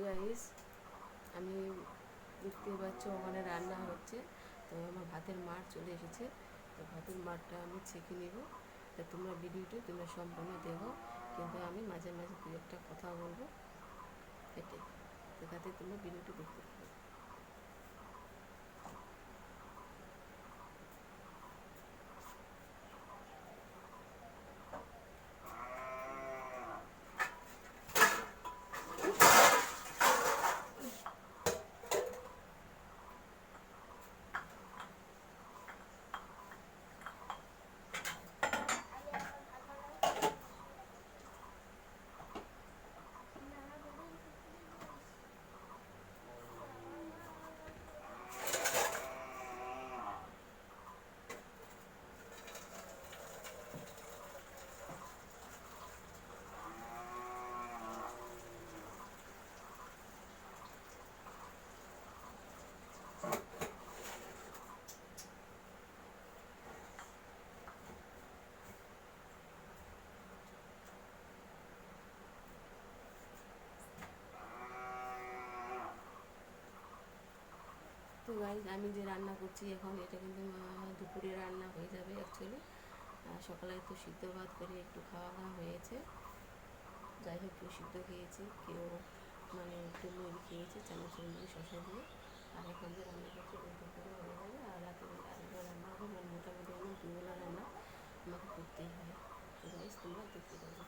Guys, আমি দেখতে পাচ্ছ ওখানে রান্না হচ্ছে। তো আমার ভাতের মার চলে এসেছে। তো ভাতের মারটা আমি ছেঁকে নেব। তা তোমরা ভিডিওটি তোমরা সম্পূর্ণ দেখো, কিন্তু আমি মাঝে মাঝে দু একটা কথা বলবো, এটাই। তো তাতে তোমরা ভিডিওটি দেখতে থাকো। তো গাইজ, আমি যে রান্না করছি এখন, এটা কিন্তু দুপুরে রান্না হয়ে যাবে অ্যাকচুয়ালি। সকালে তো সিদ্ধ ভাত করে একটু খাওয়া দাওয়া হয়েছে। যাই হোক, কেউ সিদ্ধ খেয়েছে, কেউ মানে একটু মুড়ি খেয়েছে চানাচুর মুড়ি শশা দিয়ে। আর এখন যে রান্না করছি ওই দুপুরে হয়ে যাবে। আর রাতে আরেকবার রান্না হবে। মানে মোটামুটি আমার দুবেলা রান্না আমাকে করতেই হয়। তো গাইজ, তোমরা দেখতে পাবে।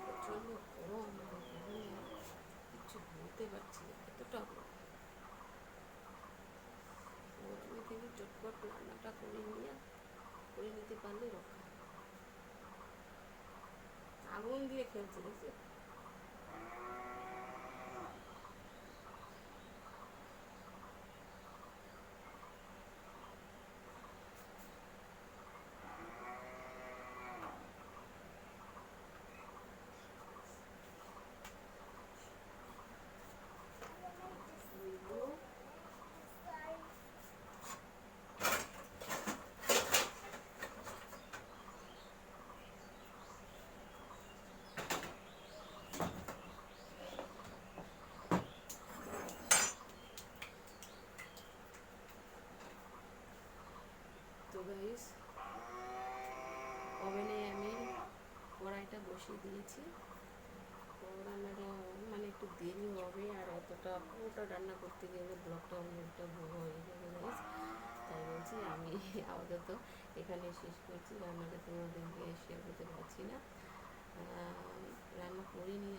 প্রচণ্ড গরম, মানে গরমে কিচ্ছু বলতে পারছি না, এতটা গরম। প্রথমে থেকে চটপট রান্নাটা করে নিতে পারলে রক্ষা। আগুন দিয়ে খেলছে, দেখছো? তো গাইস, ওভেনে আমি কড়াইটা বসিয়ে দিয়েছি। তো রান্নাটা মানে একটু দেরি হবে, আর অতটা পুরোটা রান্না করতে গেলে ব্লগটা অনেকটা বড় হয়ে যাবে গাইস। তাই বলছি আমি আপাতত এখানে শেষ করছি। রান্নাটা তোমাদেরকে শেয়ার করতে পারছি না। রান্না করিনি